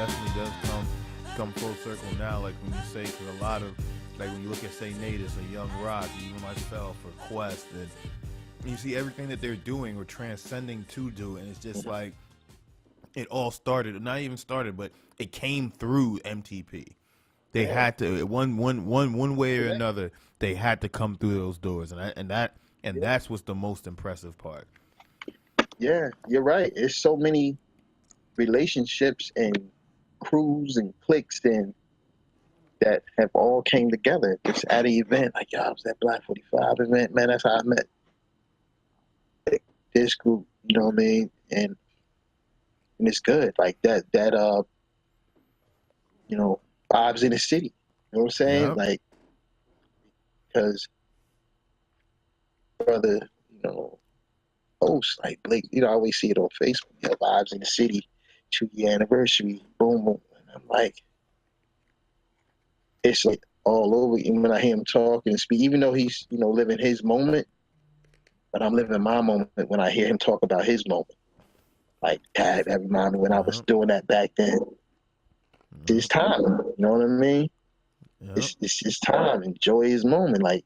definitely does come full circle now. Like when you say, because a lot of, like when you look at say Natus or Young Rock, even myself or Quest, and you see everything that they're doing or transcending to do, and it's just like it all started, not even started, but it came through MTP. They had to one way or another. They had to come through those doors, and that's what's the most impressive part. Yeah, you're right. It's so many relationships and crews and cliques and that have all came together just at an event. Like, yo, I was at Black 45 event, man. That's how I met this group. You know what I mean? And it's good. Like that you know, vibes in the city. You know what I'm saying? Yep. Like, because brother, you know, posts like Blake, you know, I always see it on Facebook. You know, vibes in the city, 2-year anniversary, boom, boom. And I'm like, it's like all over. Even when I hear him talk and speak, even though he's, you know, living his moment, but I'm living my moment when I hear him talk about his moment. Like, God, that reminds me when I was doing that back then. It's his time. You know what I mean? It's his time. Enjoy his moment. Like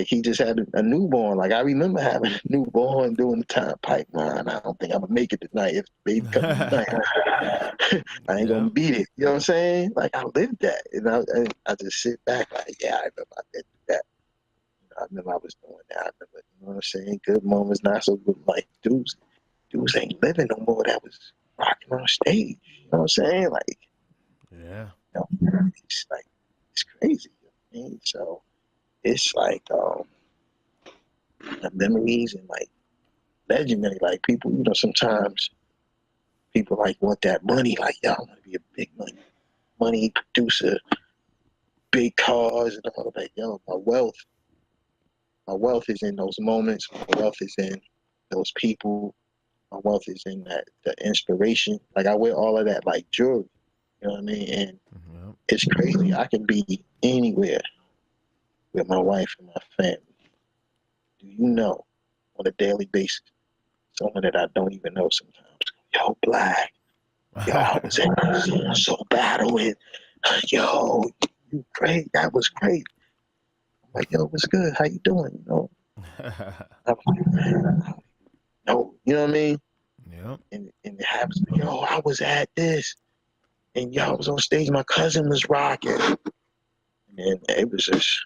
he just had a newborn. Like I remember having a newborn doing the time pipe. Man, I don't think I'm gonna make it tonight. If the baby comes tonight, I ain't gonna beat it. You know what I'm saying? Like I lived that, and I just sit back like, yeah, I remember I did that. You know, I remember I was doing that. I remember, you know what I'm saying? Good moments, not so good. Like dudes ain't living no more. That was rocking on stage. You know what I'm saying? Like, yeah, you know, it's like it's crazy. You know what I mean? So it's like the memories and like legendary. Like people, you know, sometimes people like want that money. Like, yo, I want to be a big money producer, big cars and all that. Yo, my wealth is in those moments. My wealth is in those people. My wealth is in that the inspiration. Like I wear all of that like jewelry. You know what I mean? And it's crazy. I can be anywhere with my wife and my family. Do you know on a daily basis someone that I don't even know sometimes? Yo, Black. Yo, I was in this so battle with, yo, you great. That was great. I'm like, yo, what's good? How you doing? You know, I'm like, man, no, you know what I mean? Yep. And it happens. Yo, I was at this, and yo, I was on stage. My cousin was rocking, and it was just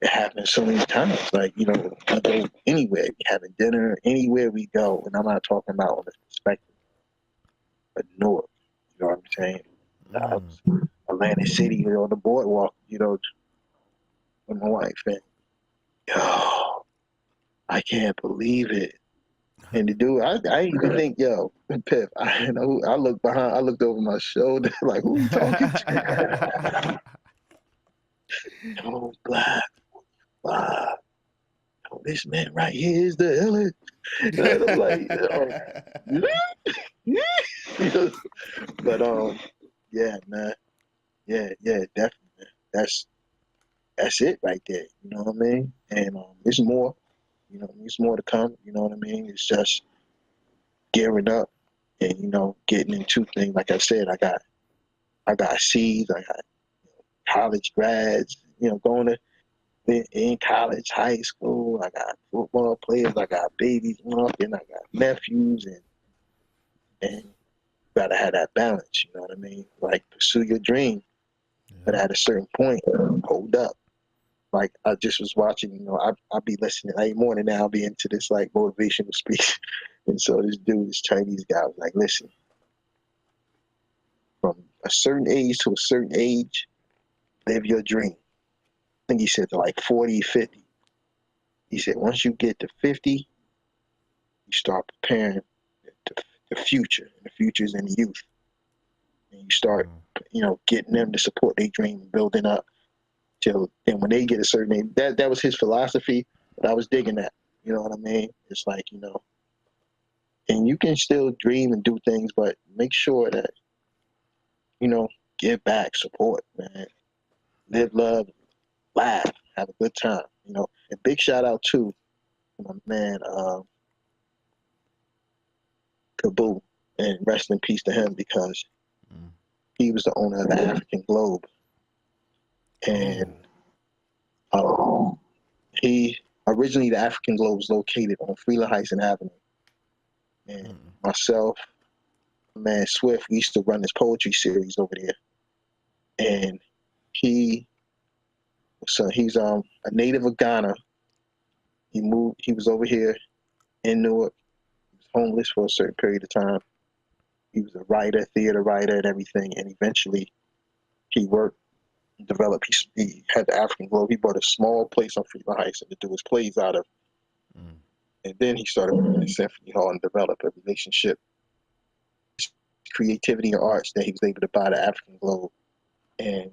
it happened so many times. Like you know, I go anywhere, we having dinner, anywhere we go, and I'm not talking about on the perspective, but north. You know what I'm saying? Atlantic City on the boardwalk, you know, with my wife, and yo, I can't believe it. And the dude, I even think, yo, Piff, I know, I looked over my shoulder, like, who you talking to? Yo, Black, wow, yo, this man right here is the illest. And I'm like, but yeah, man, yeah, definitely, man. That's it right there. You know what I mean? And there's more. You know, there's more to come. You know what I mean? It's just gearing up and you know getting into things. Like I said, I got seeds. I got college grads. You know, going to in college, high school. I got football players. I got babies walking. I got nephews, and you gotta have that balance. You know what I mean? Like pursue your dream, but at a certain point, hold up. Like I just was watching, you know, I'll be listening every morning now. I'll be into this like motivational speech, and so this Chinese guy was like, "Listen, from a certain age to a certain age, live your dream." I think he said to like 40, 50. He said once you get to 50, you start preparing the future, and the future is in the youth, and you start, you know, getting them to support their dream, building up till then when they get a certain age. That was his philosophy, but I was digging that. You know what I mean? It's like, you know, and you can still dream and do things, but make sure that, you know, give back, support, man. Live, love, laugh, have a good time, you know. And big shout out to my man, Kaboo, and rest in peace to him because He was the owner of the African Globe, and he originally the African Globe was located on Freeland Heights and Avenue, and myself, man Swift, we used to run this poetry series over there, and he's a native of Ghana. He was over here in Newark. He was homeless for a certain period of time. He was a writer, theater writer, and everything. And eventually, he worked, developed. He had the African Globe. He bought a small place on Freeland Heights to do his plays out of. And then he started working at Symphony Hall and developed a relationship, creativity and arts, that he was able to buy the African Globe and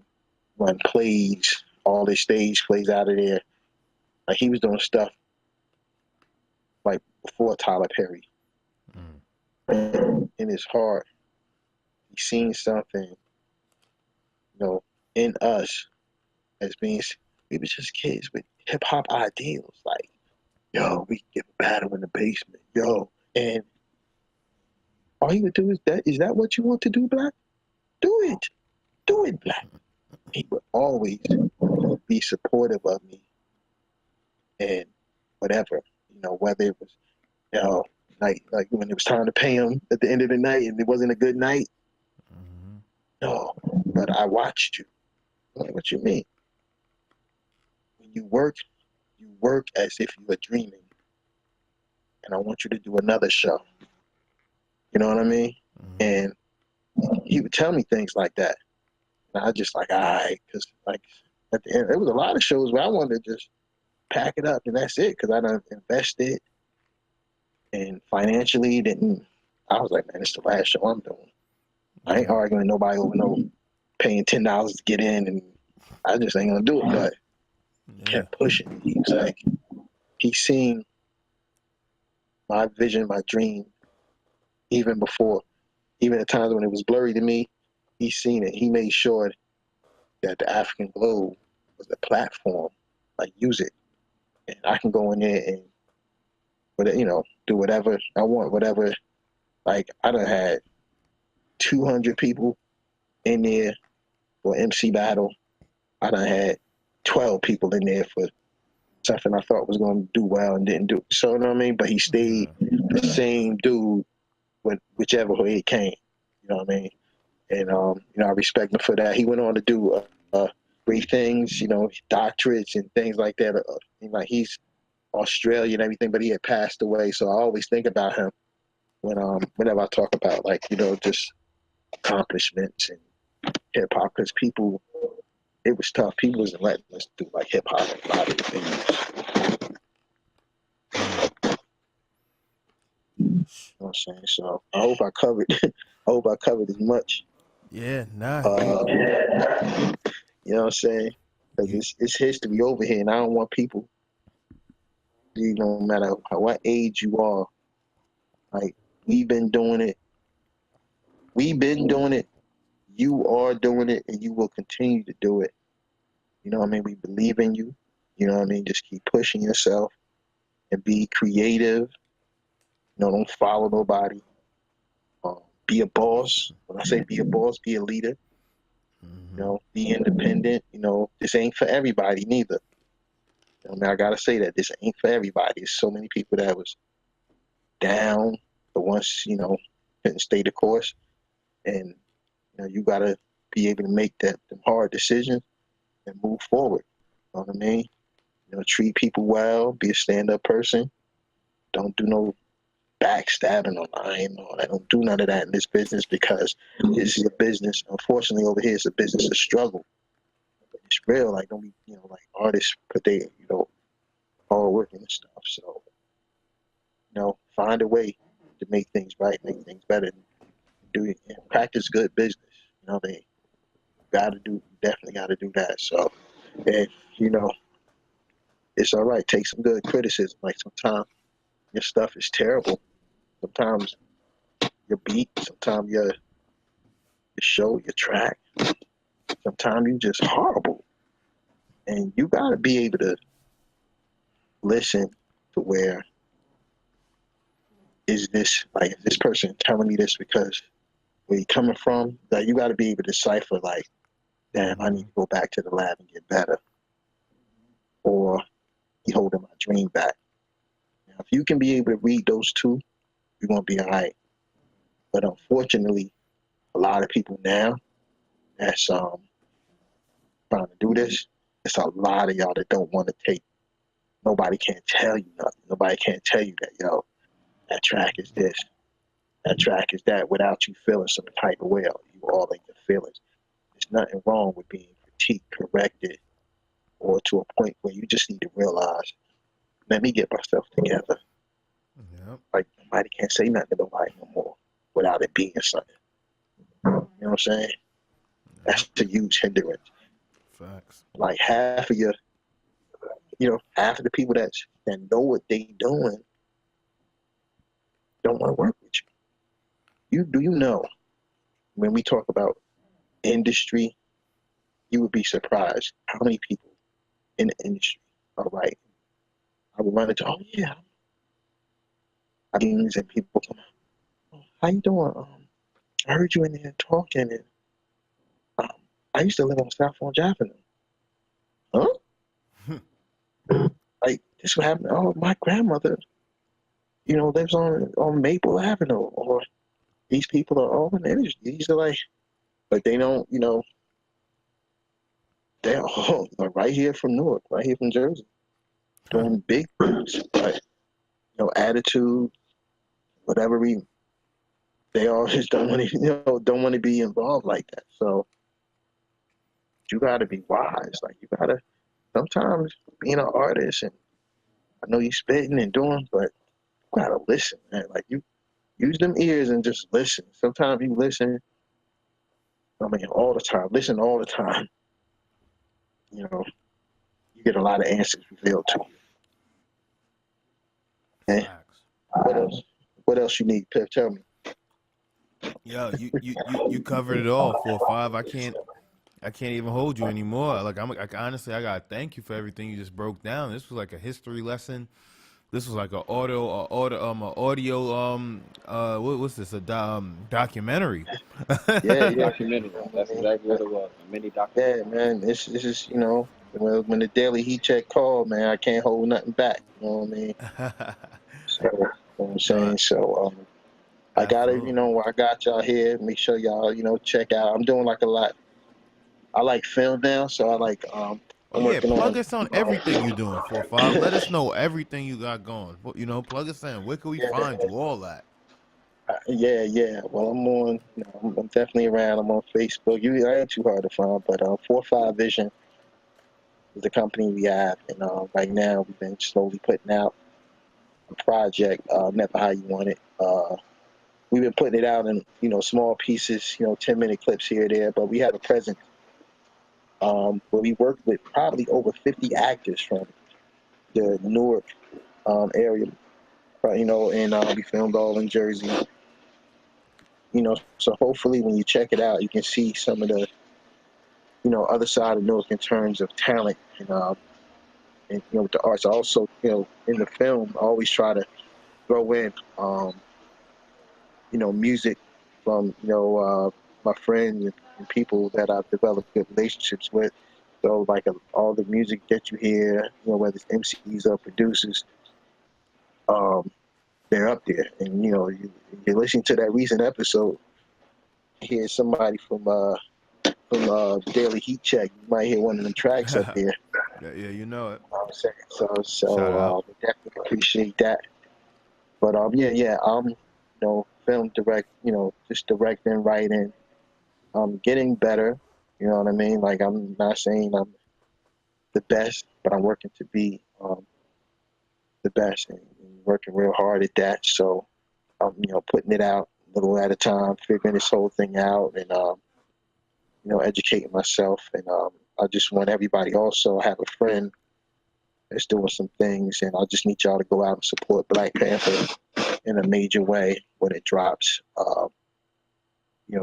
run plays, all his stage plays out of there. Like, he was doing stuff like before Tyler Perry. And in his heart, he's seen something, in us as being, we were just kids with hip hop ideals. Like, yo, we get battle in the basement, yo. And all he would do is that what you want to do, Black? Do it, Black. He would always be supportive of me, and whatever, whether it was, like when it was time to pay him at the end of the night and it wasn't a good night. No, but I watched you. I'm like, what you mean? When you work as if you were dreaming, and I want you to do another show. You know what I mean? And he would tell me things like that. And I just like, all right, because like at the end, there was a lot of shows where I wanted to just pack it up and that's it, because I done invested and financially didn't. I was like, man, it's the last show I'm doing. I ain't arguing with nobody over paying $10 to get in, and I just ain't gonna do it. But he kept pushing me. He was like, he seen my vision, my dream, even at times when it was blurry to me. He seen it. He made sure that the African Globe was the platform. Like, use it, and I can go in there and, do whatever I want, whatever. Like, I done had 200 people in there for MC battle. I done had 12 people in there for something I thought was going to do well and didn't do. So, you know what I mean? But he stayed the same dude with whichever way it came. You know what I mean? And, I respect him for that. He went on to do great things, doctorates and things like that. Like, he's Australian and everything, but he had passed away. So I always think about him whenever I talk about, like, just accomplishments and hip hop, because people, it was tough. People wasn't letting us do like hip hop and a lot of things. You know what I'm saying? So I hope I covered as much. Yeah, nah. You know what I'm saying? Because it's history over here, and I don't want people, no matter what age you are, like, we've been doing it. You are doing it, and you will continue to do it. You know what I mean? We believe in you. You know what I mean? Just keep pushing yourself and be creative. Don't follow nobody. Be a boss. When I say be a boss, be a leader. Be independent. This ain't for everybody neither. I gotta say that this ain't for everybody. There's so many people that was down, but once couldn't stay the course, and you gotta be able to make them hard decisions and move forward. You know what I mean? Treat people well. Be a stand-up person. Don't do no backstabbing or lying. I don't do none of that in this business, because this is a business. Unfortunately, over here, it's a business of struggle. It's real. Like, don't be, like, artists put their, hard work and stuff. So, find a way to make things right, make things better, do it, and practice good business. They definitely got to do that. So, and it's all right. Take some good criticism. Like, sometimes your stuff is terrible. Sometimes your beat, sometimes your show, your track, sometimes you just horrible. And you got to be able to listen to where, is this person telling me this because where you're coming from, that you got to be able to decipher, like, damn, I need to go back to the lab and get better, or you holding my dream back. Now, if you can be able to read those two, you're gonna be all right. But unfortunately, a lot of people now that's trying to do this, it's a lot of y'all that don't want to take. Nobody can tell you nothing. Nobody can tell you that, yo, that track is this, that track is that, without you feeling some type of way. You all in your feelings. There's nothing wrong with being critiqued, corrected, or to a point where you just need to realize, let me get myself together. Yep. Like, nobody can't say nothing to nobody no more without it being something. You know what I'm saying? That's a huge hindrance. Facts. Like half of your, half of the people that know what they doing don't want to work with you. Do you know, when we talk about industry, you would be surprised how many people in the industry are right. I would run into, oh yeah, I mean, and people come, oh, how you doing? I heard you in there talking, and I used to live on South Orange Avenue. Huh? Like, this would happen. Oh, my grandmother, lives on Maple Avenue, or these people are all in the industry. These are like, but they don't, they're all right here from Newark, right here from Jersey, doing big things, but attitude, whatever reason, they all just don't want to, don't want to be involved like that. So you got to be wise. Like, you got to sometimes being an artist, and I know you spitting and doing, but you got to listen, man. Like, you use them ears and just listen. Sometimes you listen. I mean, all the time. Listen all the time. You get a lot of answers revealed to you. Okay? What else? What else you need, Piff? Tell me. Yo, you covered it all. 4-5. I can't even hold you anymore. Like, honestly, I gotta thank you for everything you just broke down. This was like a history lesson. This was like an audio, what's this? Documentary. Yeah. Documentary. That's exactly what it was. A mini documentary. Yeah, man. This is when the Daily Heat Check called, man, I can't hold nothing back. You know what I mean? So, you know what I'm No, saying? So I gotta, absolutely. I got y'all here. Make sure y'all, check out. I'm doing like a lot. I like film now, so I like Oh I'm yeah, working plug on us on everything you're doing. 4-5. Let us know everything you got going. Plug us in. Where can we yeah, find you? All that. yeah. Well, I'm on, I'm definitely around. I'm on Facebook. I ain't too hard to find, but 4-5 Vision is the company we have, and right now we've been slowly putting out a project, Never How You Want It. We've been putting it out in small pieces, 10-minute clips here or there, but we have a presence where we worked with probably over 50 actors from the Newark area, and we filmed all in Jersey. So hopefully when you check it out, you can see some of the other side of Newark in terms of talent, and with the arts. Also, in the film, I always try to throw in music from my friends and people that I've developed good relationships with. So like all the music that you hear, whether it's MCs or producers, um, they're up there. And you're listening to that recent episode, hear somebody from Daily Heat Check. You might hear one of the tracks up there. Yeah, you know it. Shout out. We definitely appreciate that. But film direct, just directing, writing, getting better. You know what I mean? Like, I'm not saying I'm the best, but I'm working to be the best, and working real hard at that. So I'm putting it out a little at a time, figuring this whole thing out, and educating myself. And I just want everybody. Also, I have a friend that's doing some things, and I just need y'all to go out and support Black Panther in a major way when it drops.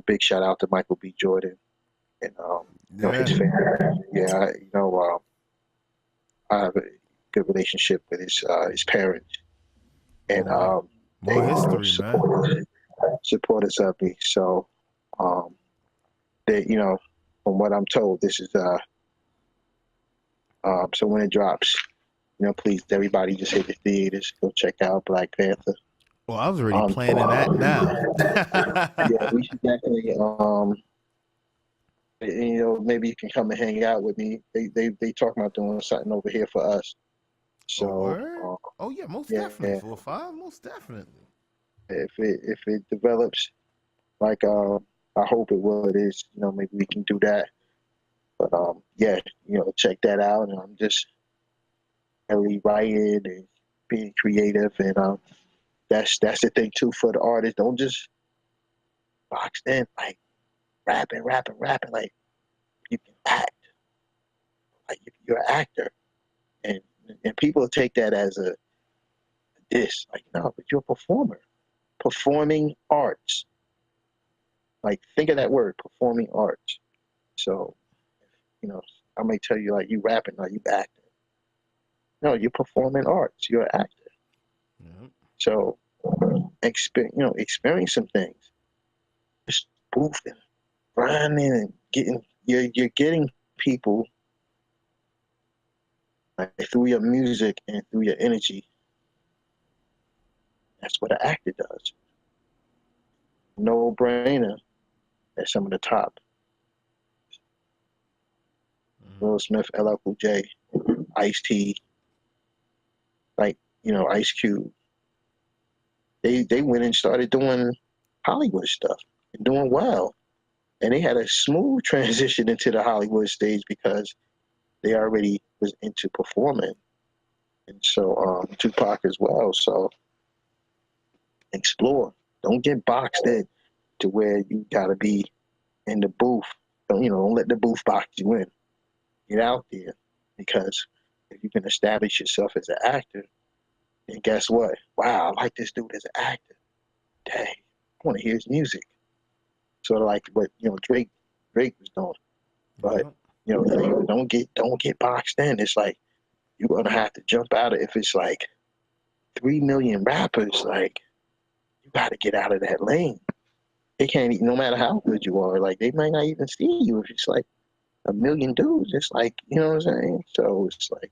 Big shout out to Michael B. Jordan and his Yeah. family. Yeah, I have a good relationship with his parents, and Oh, wow. they More history, man. supporters of me. So That, you know, from what I'm told, this is so when it drops, you know, please everybody just hit the theaters, go check out Black Panther. Well, I was already planning that now. Yeah, we should definitely you know, maybe you can come and hang out with me. They talking about doing something over here for us. Oh, So word? Oh yeah, most yeah, definitely. 4-5, most definitely. if it develops like I hope it will, it is, you know, maybe we can do that. But yeah, you know, check that out. And I'm just really writing and being creative, and that's the thing too for the artists. Don't just box in like rapping. Like you can act, like you're an actor, and people take that as a diss. Like no, but you're a performer, performing arts. Like think of that word, performing arts. So you know, I may tell you like you rapping, or you acting. No, you're performing arts. You're an actor. Yep. So experience some things. Just boofing, grinding, and you're getting people like, through your music and through your energy. That's what an actor does. No brainer at some of the top. Will Smith, LL Cool J, Ice-T, like, you know, Ice Cube. They went and started doing Hollywood stuff and doing well. And they had a smooth transition into the Hollywood stage because they already was into performing. And so Tupac as well. So explore. Don't get boxed in to where you gotta be in the booth. Don't let the booth box you in. Get out there, because if you can establish yourself as an actor, then guess what? Wow, I like this dude as an actor. Dang, I want to hear his music. Sort of like what Drake was doing. But don't get boxed in. It's like you're gonna have to jump out of. If it's like 3 million rappers, like you got to get out of that lane. They can't, no matter how good you are, like they might not even see you if it's like a million dudes. It's like, you know what I'm saying? So it's like,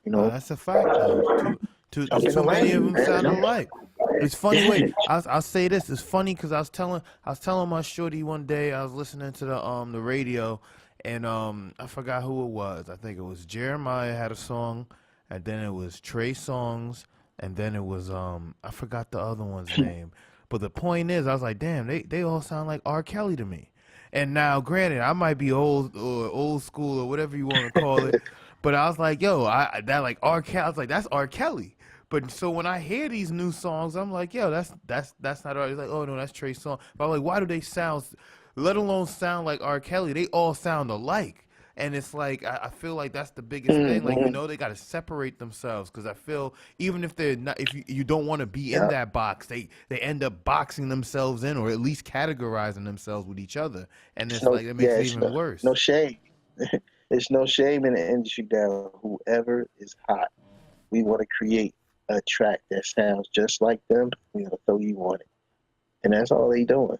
No, that's a fact though. jump in Too the many of lane, them man. sound alike. It's funny. Yeah. Wait, I'll say this. It's funny because I was telling my shorty one day. I was listening to the radio, and I forgot who it was. I think it was Jeremiah had a song, and then it was Trey Songz, and then it was I forgot the other one's name. But the point is, I was like, damn, they all sound like R. Kelly to me. And now, granted, I might be old school or whatever you want to call it, but I was like, yo, that like R. Kelly. I was like, that's R. Kelly. But so when I hear these new songs, I'm like, yo, that's not R. He's like, oh no, that's Trey Songz. But I'm like, why do they sound, let alone sound like R. Kelly? They all sound alike. And it's like I feel like that's the biggest thing. Like they got to separate themselves, because I feel even if they're not, if you don't want to be in that box, they end up boxing themselves in, or at least categorizing themselves with each other, and it's like it makes it even worse. No shame. It's no shame in the industry that whoever is hot, we want to create a track that sounds just like them. We're gonna throw you on it, and that's all they doing.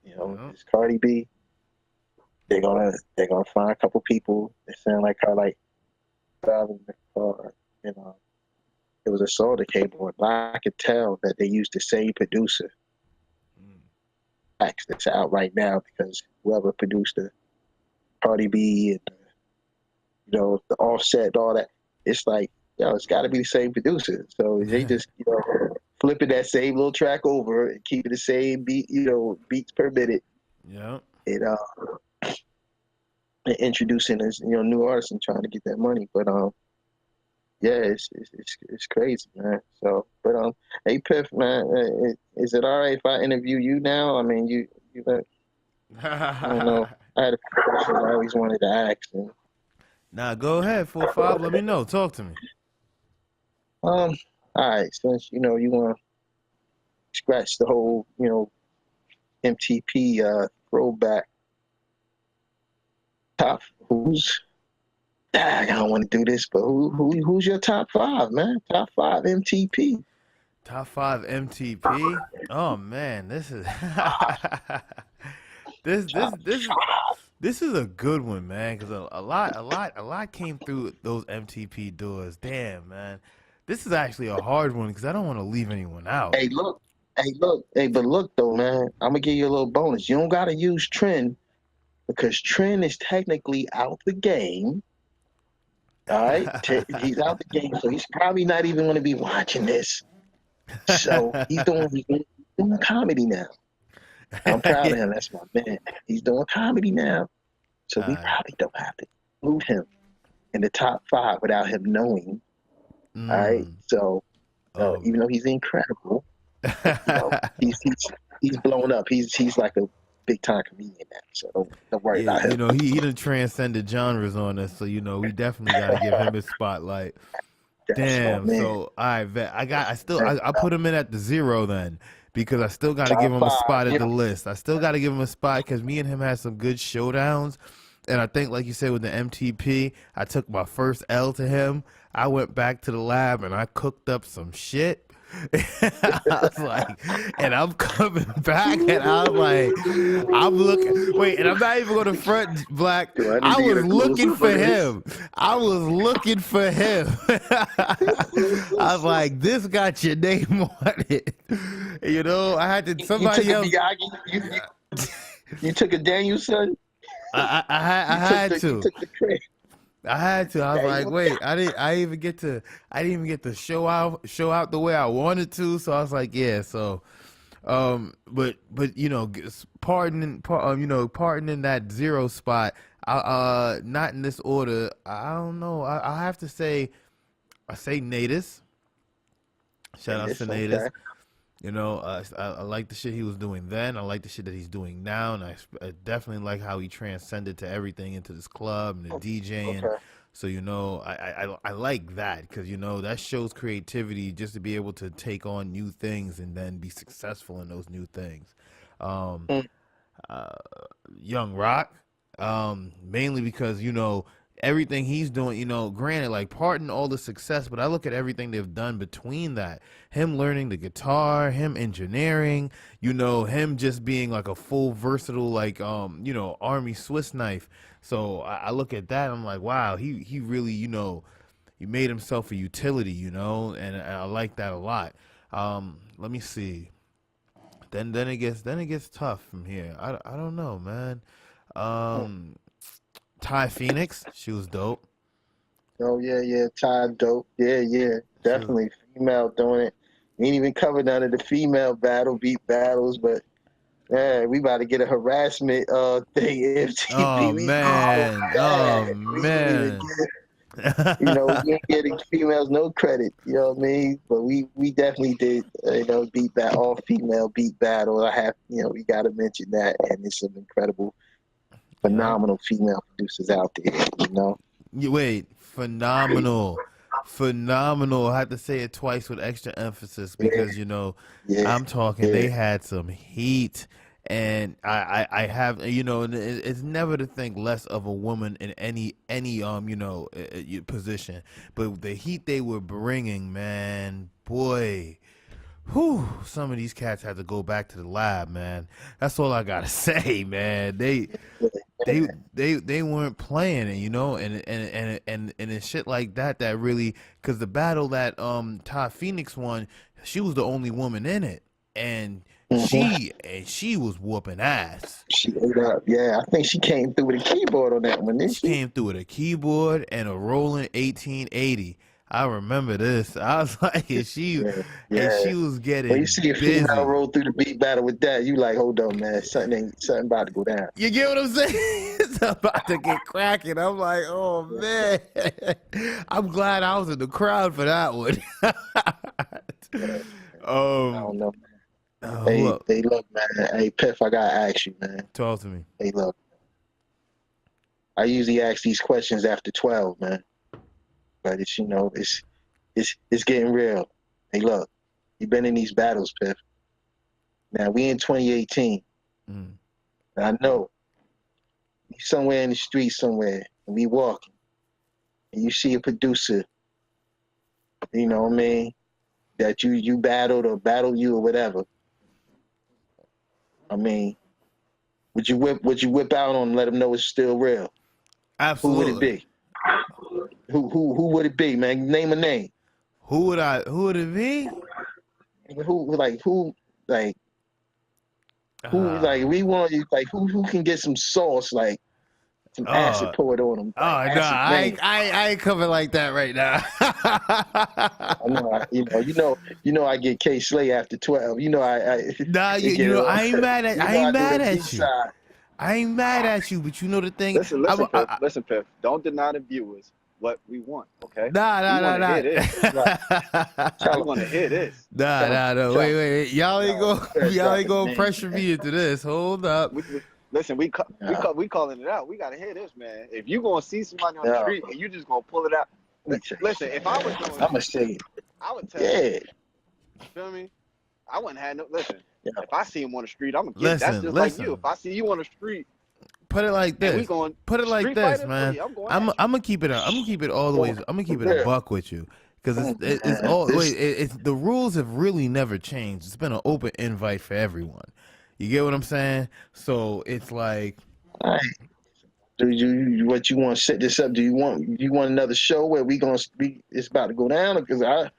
It's Cardi B. They're gonna find a couple people that sound like her, like driving the car. It was a song that came on. I could tell that they used the same producer. That's out right now, because whoever produced the Cardi B and the Offset and all that, it's like, it's got to be the same producer. So they just flipping that same little track over and keeping the same beat, beats per minute. Yeah. And introducing this new artists and trying to get that money. But yeah, it's crazy, man. So, but hey Piff, man, is it all right if I interview you now? I mean, you I don't know. I had a question I always wanted to ask. Nah, go ahead, 4-5. Let me know. Talk to me. All right, since you want to scratch the whole MTP throwback, top I don't want to do this, but who's your top five, man? Top five MTP. Top 5 MTP. Oh man, this is this this Top this five. this is a good one, man. Because a lot came through those MTP doors. Damn, man. This is actually a hard one because I don't want to leave anyone out. Hey, look. Hey, look. Hey, but look though, man. I'm gonna give you a little bonus. You don't gotta use Trend because Trend is technically out the game. All right, he's out the game, so he's probably not even going to be watching this. So he's doing comedy now. I'm proud of him. That's my man. He's doing comedy now, so we probably don't have to include him in the top 5 without him knowing. All right, so Oh. even though he's incredible, you know, he's blown up. He's like a big time comedian now. So don't worry Yeah, about him. you know, he done transcended genres on us, so you know we definitely got to give him his spotlight. That's my Damn. man. So I put him in at the 0 then because I still got to Top give him a 5, spot at yeah. the list. I still got to give him a spot because me and him had some good showdowns, and I think like you said with the MTP, I took my first L to him. I went back to the lab and I cooked up some shit. I was like, and I'm coming back, and I was like, I'm looking. Wait, and I'm not even going to front, Black. I was looking for him. I was looking for him. I was like, this got your name on it. You know, I had to somebody else. You took a Danielson. I had to. You took the credit. I had to. I was like, wait, I didn't even get to show out the way I wanted to. So I was like, yeah. So, but you know, pardoning that 0 spot. Not in this order. I don't know. I have to say, I say Natus. Shout out to Natus. Okay. You know, I like the shit he was doing then. I like the shit that he's doing now, and I definitely like how he transcended to everything into this club and the DJing. Okay. So you know, I like that because you know that shows creativity just to be able to take on new things and then be successful in those new things. Young Rock, mainly because you know everything he's doing, you know, granted, like, pardon all the success, but I look at everything they've done between that. Him learning the guitar, him engineering, you know, him just being like a full versatile, like, you know, Army Swiss knife. So I look at that, I'm like, wow, he really, you know, he made himself a utility, you know, and I like that a lot. Let me see. Then it gets tough from here. I don't know, man. Ty Phoenix, she was dope. Oh yeah, Ty dope. Yeah, definitely female doing it. We ain't even covered none of the female beat battles, but yeah, we about to get a harassment thing. Oh man, You know, we ain't getting females no credit. You know what I mean? But we definitely did. You know, all female beat battle. We got to mention that, and there's some incredible, phenomenal female producers out there. You know. Phenomenal. I have to say it twice with extra emphasis because you know I'm talking. They had some heat, and I have, you know, and it's never to think less of a woman in any you know position, but the heat they were bringing, man, boy. Whew, some of these cats had to go back to the lab, man. That's all I gotta say, man. They weren't playing it, you know, and it's shit like that really, because the battle that Todd Phoenix won, she was the only woman in it, and she was whooping ass. She ate up, yeah. I think she came through with a keyboard on that one, didn't she? She came through with a keyboard and a Roland 1880. I remember this. I was like, and she was getting when you see a busy. female roll through the beat battle with that, you like, hold on, man, something about to go down. You get what I'm saying? It's about to get cracking. I'm like, oh man, I'm glad I was in the crowd for that one. I don't know, man. Hey, look, man. Hey, Piff, I gotta ask you, man. Talk to me. Hey, look. I usually ask these questions after 12, man. But it's, you know, it's getting real. Hey, look, you've been in these battles, Piff. Now we in 2018. And I know you somewhere in the street somewhere, and we walking, and you see a producer, you know what I mean, that you battled or battled you or whatever, I mean, would you whip out on and let them know it's still real? Absolutely. Who would it be? Who would it be, man? Name a name. Who would it be? We want you like who can get some sauce, like some acid poured on them. Like, I ain't coming like that right now. you know I get K Slay after 12. You know I ain't mad at you. I ain't mad at you, but you know the thing. Listen, Piff. Don't deny the viewers what we want, okay? Nah. I want to hear this. Nah. Wait. Y'all ain't gonna pressure me into this. Hold up. Listen, we calling it out. We gotta hear this, man. If you gonna see somebody on the street and you just gonna pull it out, listen. If I was doing, I'm gonna say it. I would tell you. You feel me? I wouldn't have no. Listen, if I see him on the street, I'm gonna get. That's just like you. If I see you on the street, put it like this. Put it like this, man. I'm gonna keep it. I'm gonna keep it all the way. I'm gonna keep it a buck with you, because it's all. It's the rules have really never changed. It's been an open invite for everyone. You get what I'm saying? So it's like, all right. Do you what you want to set this up? Do you want another show where it's about to go down? Because I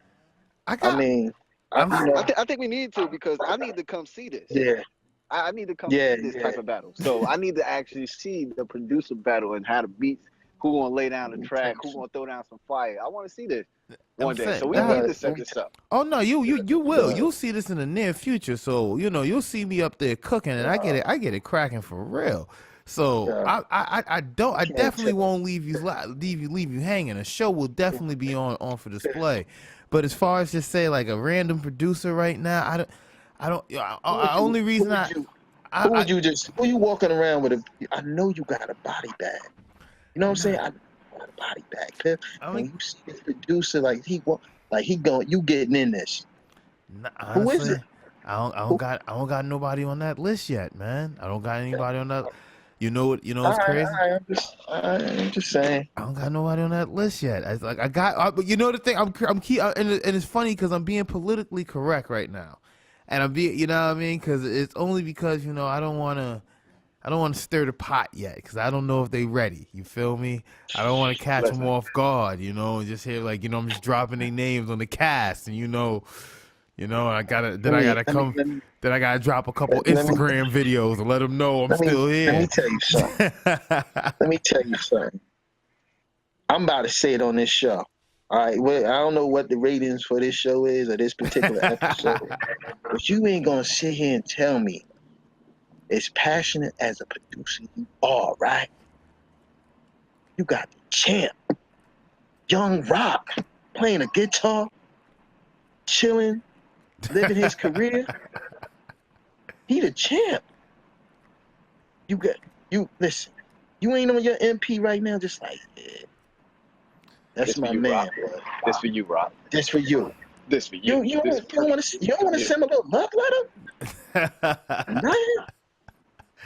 think we need to, because I need to come see this. Yeah. I need to come see this type of battle. So I need to actually see the producer battle and how the beats, who gonna lay down the track, who gonna throw down some fire. I want to see this one day. So we need to set this up. Oh no, you will. You'll see this in the near future. So you'll see me up there cooking, and I get it cracking for real. So I definitely won't leave you hanging. A show will definitely be on for display. But as far as just say like a random producer right now, who you walking around with I know you got a body bag. You know what I'm saying? I got a body bag, Pip. When you see this producer, you getting in this. Honestly, who is it? I don't got nobody on that list yet, man. I don't got anybody on that. You know what's crazy? I'm just saying. I don't got nobody on that list yet. But you know the thing, and it's funny because I'm being politically correct right now, and I'm being, you know what I mean? Because it's only because I don't want to stir the pot yet, because I don't know if they ready. You feel me? I don't want to catch them off guard, and just hear I'm just dropping their names on the cast, and I gotta drop a couple Instagram videos and let them know I'm still here. Let me tell you something. I'm about to say it on this show. All right, I don't know what the ratings for this show is or this particular episode, but you ain't gonna sit here and tell me as passionate as a producer you are, right? You got the champ, Young Rock, playing a guitar, chilling, living his career. He the champ. Listen, you ain't on your MP right now, just like, that's this my man. Rock, this for you, Rock. This for you. This for you. You don't want to send a little love letter? Right?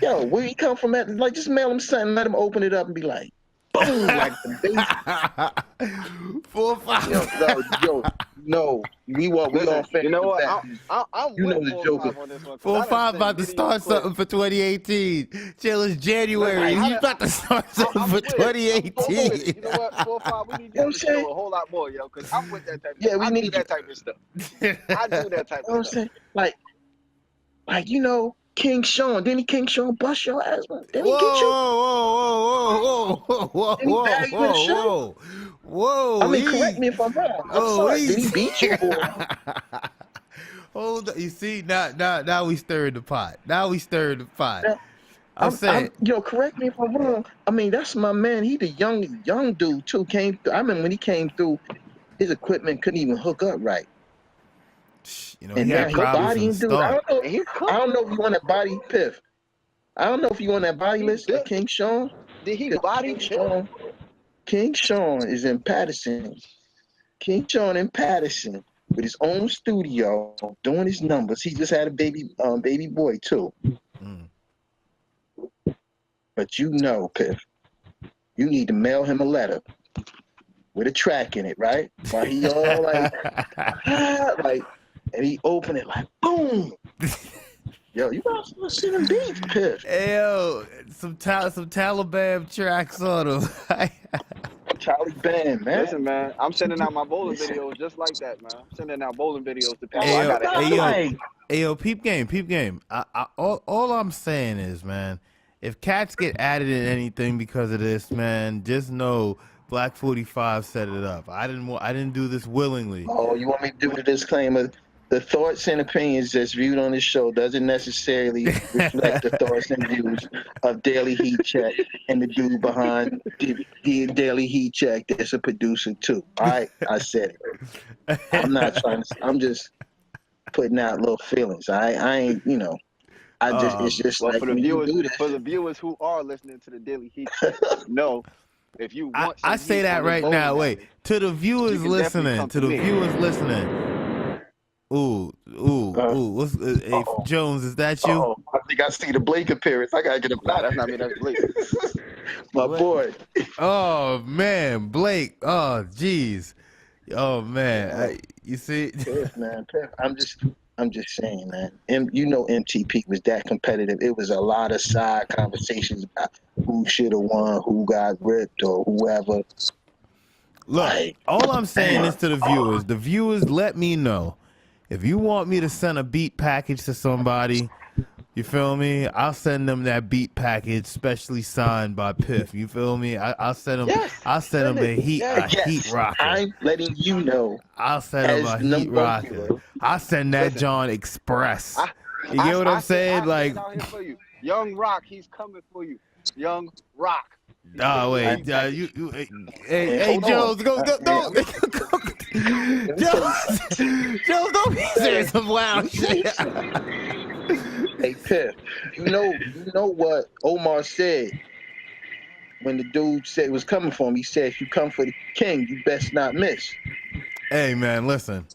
Yo, where he come from? Just mail him something, let him open it up and be like, boom, like the bass. 4 or 5. Yo, no, we all fan. You know what? I'm you know the Joker. 4 or 5 about to start something for 2018. Chill, it's January. He's about to start something for 2018. You know what? 4 or 5, we need to do a whole lot more, yo, because I'm with that type of stuff. I do that type of stuff. I do that type of stuff. Like, King Sean, didn't King Sean bust your ass? Didn't he get you? Whoa. I mean, correct me if I'm wrong. I'm sorry. Did he beat you? Hold on. You see, now we stirred the pot. I'm saying, correct me if I'm wrong. I mean, that's my man. He the young dude too. I remember when he came through, his equipment couldn't even hook up right. He had problems from the start. I don't know if you on that body, Piff. I don't know if you on that body list of King Sean. Did he body Sean? King Sean is in Patterson. King Sean in Patterson with his own studio doing his numbers. He just had a baby boy too. But Piff, you need to mail him a letter. with a track in it, right? While he all like, like, and he opened it like, boom. Yo, you gotta start sending beats, Piff. Hey, yo, some Taliban tracks on him. Charlie Band, man. Listen, man, I'm sending out my bowling videos just like that, man. I'm sending out bowling videos to people. Hey, yo, peep game. All I'm saying is, man, if cats get added in anything because of this, man, just know Black 45 set it up. I didn't do this willingly. Oh, you want me to do the disclaimer? The thoughts and opinions that's viewed on this show doesn't necessarily reflect the thoughts and views of Daily Heat Check and the dude behind the Daily Heat Check that's a producer too. All right, I said it. I'm not trying to. I'm just putting out little feelings. I ain't, you know. It's just well, like for the viewers who are listening to the Daily Heat Check, no. If you want, I say that right now. Wait, to the viewers listening, Ooh. What's hey, Jones? Is that you? Oh, I think I see the Blake appearance. I gotta get him out. That's not me. That's Blake. My boy. Oh man, Blake. Oh jeez. Oh man, you see? Piff, man. Piff. I'm just saying, man. You know, MTP was that competitive. It was a lot of side conversations about who should have won, who got ripped, or whoever. Look, all I'm saying is to the viewers. The viewers, let me know. If you want me to send a beat package to somebody, you feel me? I'll send them that beat package, specially signed by Piff. You feel me? I'll send them. Yes, I'll send them a heat rocker. I'm letting you know. I'll send them a heat rocker. I'll send that John Express. You get what I'm saying? Like, Young Rock, he's coming for you. Young Rock. Oh wait, hey Jones, go. Jones, don't be saying some loud shit. Hey Piff, you know what Omar said when the dude said was coming for him. He said, "If you come for the king, you best not miss." Hey man, listen.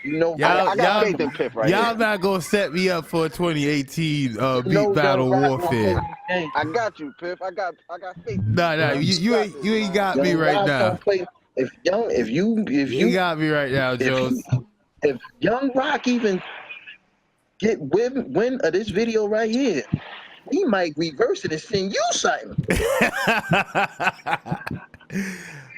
You know, I got faith in Piff right y'all here. not gonna set me up for a 2018 beat battle warfare. I got you, Piff. I got faith. Nah, you ain't got me right now. If you got me right now, Jones. If Young Rock even get win of this video right here, he might reverse it and send you something.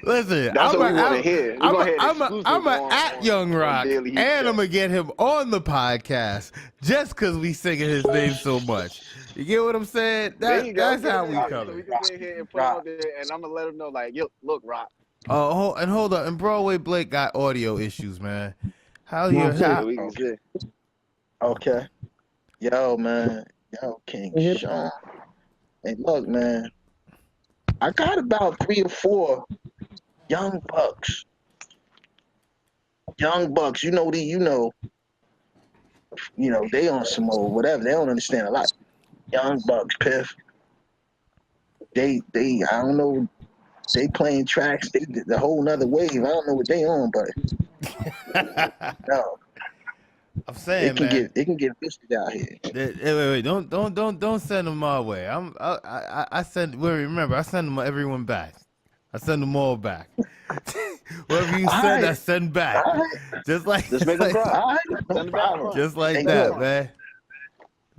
Listen, that's what we want to hear. I'm at Young Rock, and I'm gonna get him on the podcast just because we singing his name so much. You get what I'm saying? That's how we come. So we can sit here and put him there, and I'm gonna let him know, like, yo, look, Rock. Hold up, and Broadway Blake got audio issues, man. Okay. Yo, man. Yo, King Sean. Hey, look, man. I got about 3 or 4 young bucks. You know, they on some old whatever. They don't understand a lot. Young bucks, Piff. They I don't know. They playing tracks. They did the whole nother wave. I don't know what they on, but no. I'm saying, it can get fisted out here. Wait, don't send them my way. I send. Remember, I send them everyone back. I send them all back. Whatever you send, I send back. Just like just make them cry. Send back. Just like that, man.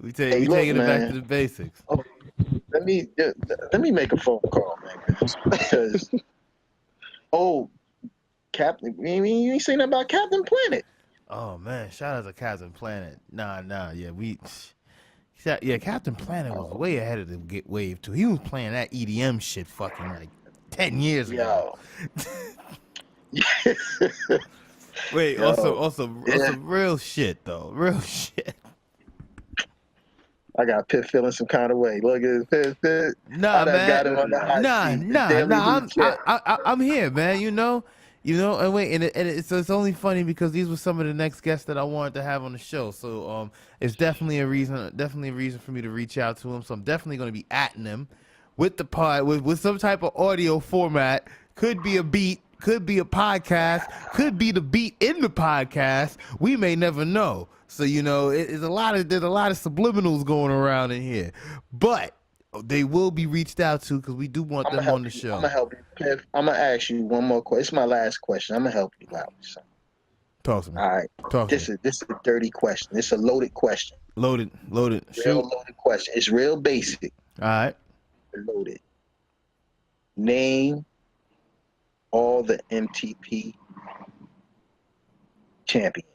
We taking it back to the basics. Oh, let me make a phone call, man, because Captain. You ain't saying nothing about Captain Planet. Oh man, shout out to Captain Planet. Nah, Captain Planet was way ahead of the wave too. He was playing that EDM shit fucking like 10 years ago. Wait, also real shit though. Real shit. I got Pitt feeling some kind of way. Look at Pitt. Nah, man. I'm here, man. You know, and wait, and it's only funny because these were some of the next guests that I wanted to have on the show. So it's definitely a reason for me to reach out to him. So I'm definitely going to be atting him with the pod with some type of audio format. Could be a beat, could be a podcast, could be the beat in the podcast. We may never know. So there's a lot of subliminals going around in here. But They will be reached out to because we do want them on the show. I'm gonna help you, Piff. I'm gonna ask you one more question. It's my last question. I'm gonna help you out. So. Talk to me. All right. This is a dirty question. It's a loaded question. Loaded. Shoot. Real loaded question. It's real basic. All right. Loaded. Name all the MTP champions.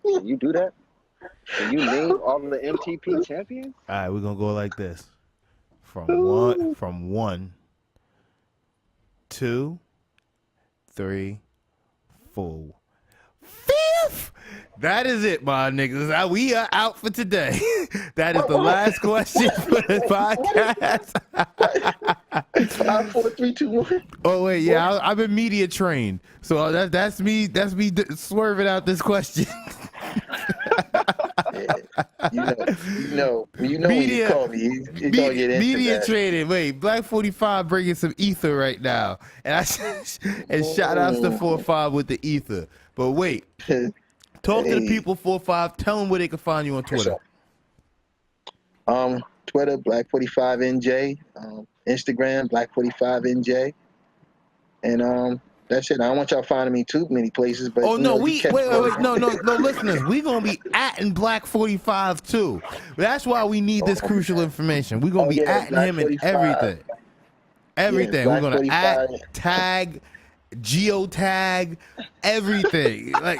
Can you do that? Can you name all the MTP champions? All right, we're gonna go like this. From one, 2, 3, 4, 5. That is it, my niggas. We are out for today. That is the last question for this podcast. 5, 4, 3, 2, 1. Oh wait, yeah, I've been media trained, so that's me swerving out this question. Yeah. You know media, when you call me, you gonna get into media that. trading. Wait, Black 45 bringing some ether right now, and shout outs to 45 with the ether. But wait, talk to the people 45. Tell them where they can find you on Twitter. Twitter Black45NJ, Instagram Black45NJ, and that's it. I don't want y'all finding me too many places, but oh no, wait, no, listeners, we gonna be atting Black 45 too. That's why we need this crucial information. We're gonna be atting Black him in 45. everything. Black We're gonna 45. tag, geotag, everything. Like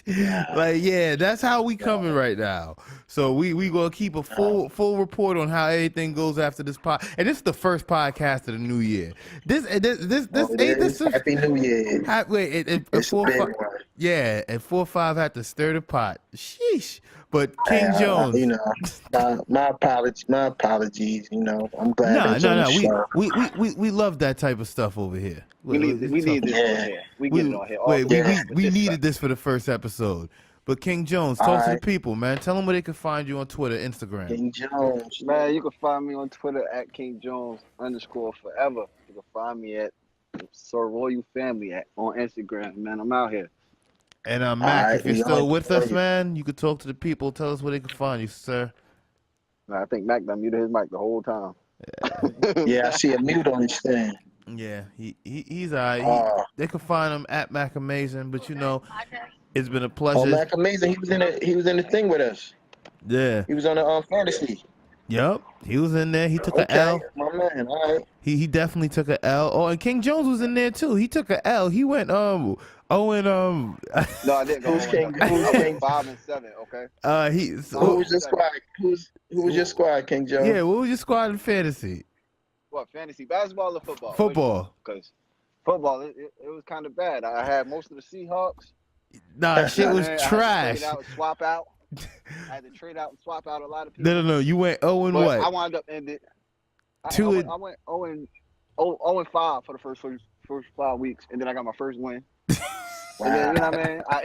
yeah, that's how we coming right now. So we gonna keep a full report on how everything goes after this pod. And this is the first podcast of the new year. This Happy New Year. It's 4-5. Yeah, and 4-5 had to stir the pot. Sheesh. But King Jones, my apologies. I'm glad. No. We love that type of stuff over here. We need this on here. We get it on here. We needed this for the first episode. But King Jones, talk to the people, man. Tell them where they can find you on Twitter, Instagram. King Jones. Man, you can find me on Twitter at KingJones_forever. You can find me at Sir Royal Family on Instagram. Man, I'm out here. And Mac, if you're still with us, man, you can talk to the people. Tell us where they can find you, sir. I think Mac done muted his mic the whole time. Yeah, I see a mute on his thing. Yeah, he's all right. They can find him at Mac Amazing, but it's been a pleasure. Oh, Mac Amazing, he was in the thing with us. Yeah. He was on the fantasy. Yep, he was in there. He took an L. My man, all right. He definitely took an L. Oh, and King Jones was in there too. He took an L. He went No, I didn't go. Who's King? 5 and 7. Okay. Who was your squad? Who was your squad, King Jones? Yeah, what was your squad in fantasy? What, fantasy basketball or football? Football. Because football, it was kind of bad. I had most of the Seahawks. Nah, shit was trash. I had to trade out and swap out. I had to trade out and swap out a lot of people. No. You went 0 and but what? I wound up ended. I went 0 and 5 for the first 5 weeks, and then I got my first win. And then, you know what I mean? I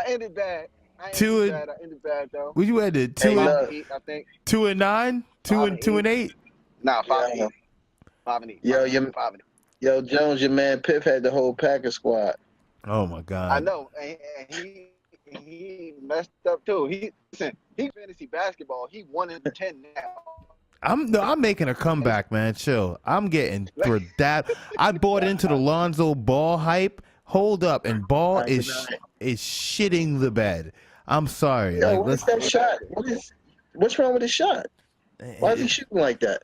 ended bad. I ended bad though. What you ended? 2 and 8, I think. 2 and 9? 2 and 8? Nah, 5 and 8. 5 and 8. Yo, Jones, your man Piff had the whole Packer squad. Oh my God. I know, and he messed up too. He fantasy basketball. He 1 in 10 now. I'm making a comeback, man. Chill. I'm getting through that. I bought into the Lonzo Ball hype. Hold up, and Ball is shitting the bed. I'm sorry. Yo, what's that shot? What's wrong with his shot? Why is he shooting like that?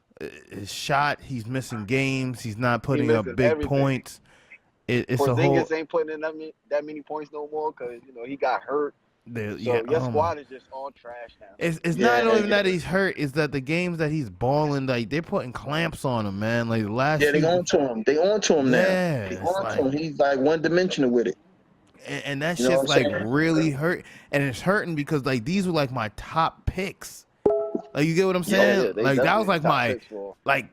His shot. He's missing games. He's not putting up big points. It's a whole. Porzingis ain't putting in that many points no more because he got hurt. Your squad is just all trash now. It's not even that he's hurt. It's that the games that he's balling, like they're putting clamps on him, man. Like the last. Yeah, they on to him. They on to him now. Yeah, they on to him. He's like one-dimensional with it. And that shit's like really hurt, and it's hurting because like these were like my top picks. Like you get what I'm saying? Yeah, like that was like my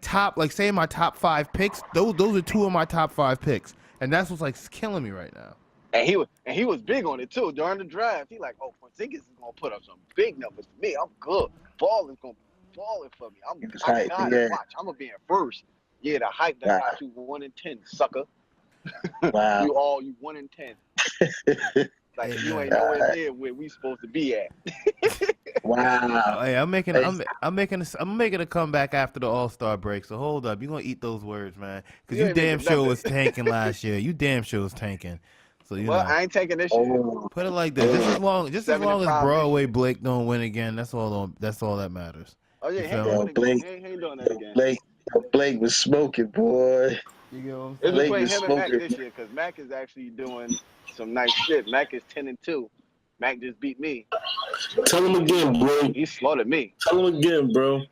top, like say my top 5 picks. Those are 2 of my top 5 picks, and that's what's like killing me right now. And he was big on it too during the draft. He like, Porzingis is gonna put up some big numbers for me. I'm good. Ball is gonna ball it for me. I'm watch. I'm gonna be in first. Yeah, the hype that got you 1 in 10, sucker. Wow. you 1 in 10. Like you ain't nowhere near where we supposed to be at. Wow. Hey, I'm making a comeback after the All-Star break. So hold up, you gonna eat those words, man? Because you damn sure was tanking last year. You damn sure was tanking. So you know. I ain't taking this year. Put it like this: just as long as Broadway Blake don't win again, that's all that matters. Oh yeah, he ain't doing that again. Blake was smoking, boy. You get what I'm saying? It's between him and Mac this year because Mac is actually doing some nice shit. Mac is 10-2. Mac just beat me. Tell him again, bro. He slaughtered me. Tell him again, bro.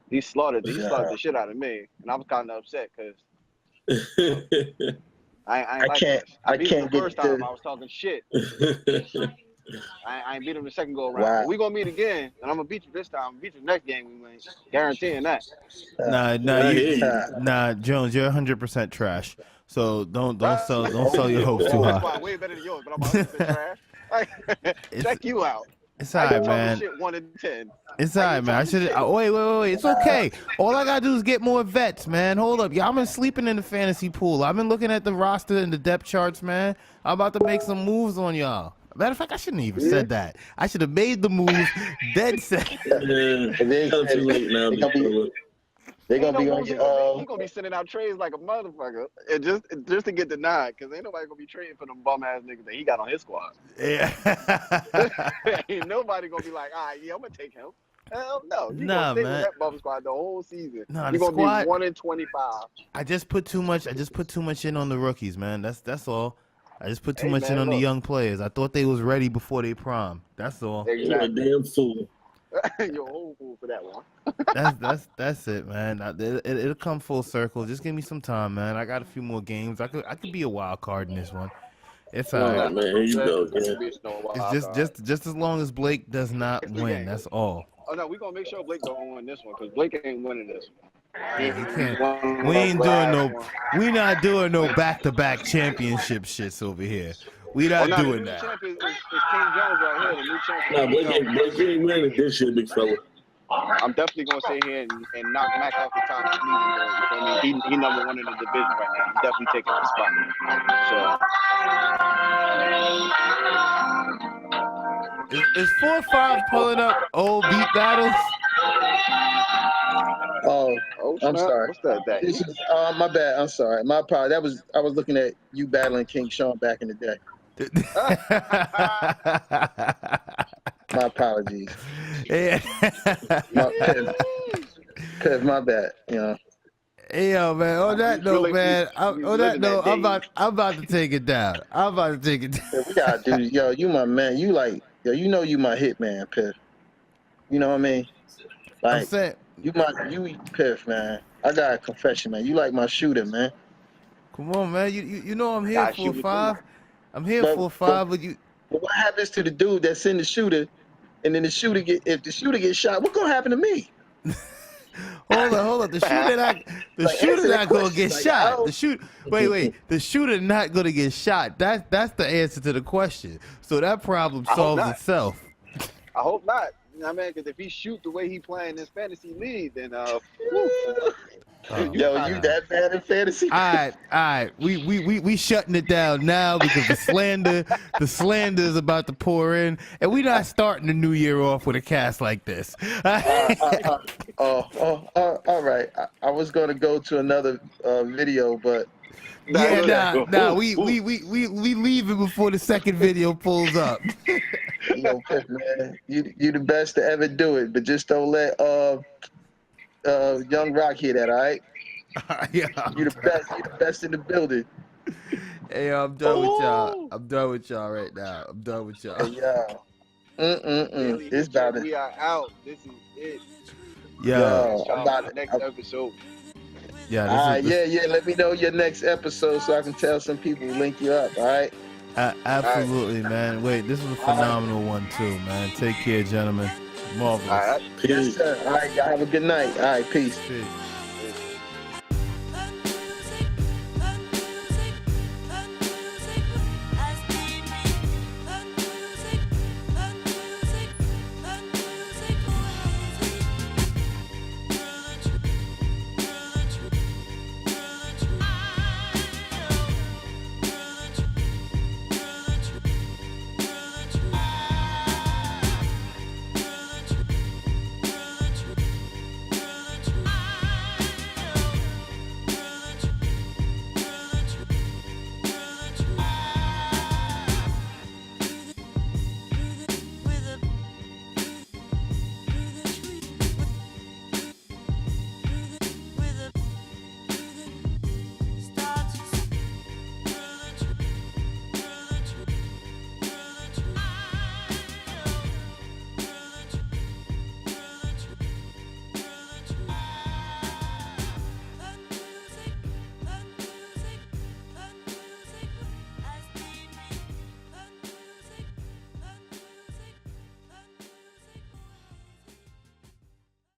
He slaughtered the shit out of me, and I was kind of upset because I beat him the first time. I was talking shit. I ain't beat him the second go around. Wow. We gonna meet again, and I'm gonna beat you this time. Beat you the next game we win. Guaranteeing that. Nah, Jones, you're 100% trash. So don't sell your hopes too high. Way better than yours, but I'm 100% trash. Check you out. It's alright, man. Shit 1 in 10. It's alright, man. I should. Wait. It's okay. All I gotta do is get more vets, man. Hold up, y'all been sleeping in the fantasy pool. I've been looking at the roster and the depth charts, man. I'm about to make some moves on y'all. Matter of fact, I shouldn't even said that. I should have made the move. Dead set. It's too late now. They're gonna be on your. He's gonna be sending out trades like a motherfucker, and just to get denied, because ain't nobody gonna be trading for them bum ass niggas that he got on his squad. Yeah. Ain't nobody gonna be like, all right, yeah, I'm gonna take him. Hell no. You nah, gonna stay man. with that bum squad the whole season. Nah, you're gonna be 1 in 25. I just put too much in on the rookies, man. That's all. I just put too much in on the young players. I thought they was ready before they prime. That's all. Exactly. You're a damn fool. You're a whole fool for that one. That's it, man. It'll come full circle. Just give me some time, man. I got a few more games. I could be a wild card in this one. It's all right, man. Here you go. It's just as long as Blake does not win. That's all. Oh no, we gonna make sure Blake don't win this one because Blake ain't winning this one. He can't. We not doing no back-to-back championship shits over here. We not doing that. The champ is King Jones right here. The new champ. Nah, Blake ain't winning this year, big fella. I'm definitely gonna sit here and knock Mac off the top of the league. I mean, he number one in the division right now. He's definitely taking his spot. So is 4-5 pulling up old beat battles? Oh, I'm sorry. What's that? This is my bad. I'm sorry. My apologies. I was looking at you battling King Sean back in the day. My apologies. Yeah. My bad. You know. Hey, yo, man. On that note, man. I'm about to take it down. We gotta do. Yo, you my man. You like. Yo, you know you my hit man, Piff. You know what I mean? Like, I'm saying. You Piff, man. I got a confession, man. You like my shooter, man. Come on, man. You know I'm here 4-5. I'm here 4-5, but you. But what happens to the dude that's in the shooter, and then if the shooter gets shot, what's gonna happen to me? Hold on. The shooter not gonna get shot. The shooter not gonna get shot. That's the answer to the question. So that problem solves itself. I hope not. You know what I mean? Because if he shoot the way he playing this fantasy league, then you that bad in fantasy? All right. We shutting it down now because the slander is about to pour in, and we not starting the new year off with a cast like this. All right. I was gonna go to another video, but we leaving before the second video pulls up. Yo, Piff, man, you the best to ever do it, but just don't let Young Rock hear that, all right? Yeah, you the best in the building. Hey, I'm done with y'all. I'm done with y'all right now. I'm done with y'all. Hey, It's about it. We are out. This is it. Yo, next episode. Yeah. Let me know your next episode so I can tell some people to link you up. All right. Absolutely, man. Wait, this was a phenomenal one too, man. Take care, gentlemen. Marvelous. All right. Peace. Yes, sir. All right, y'all have a good night. All right, peace.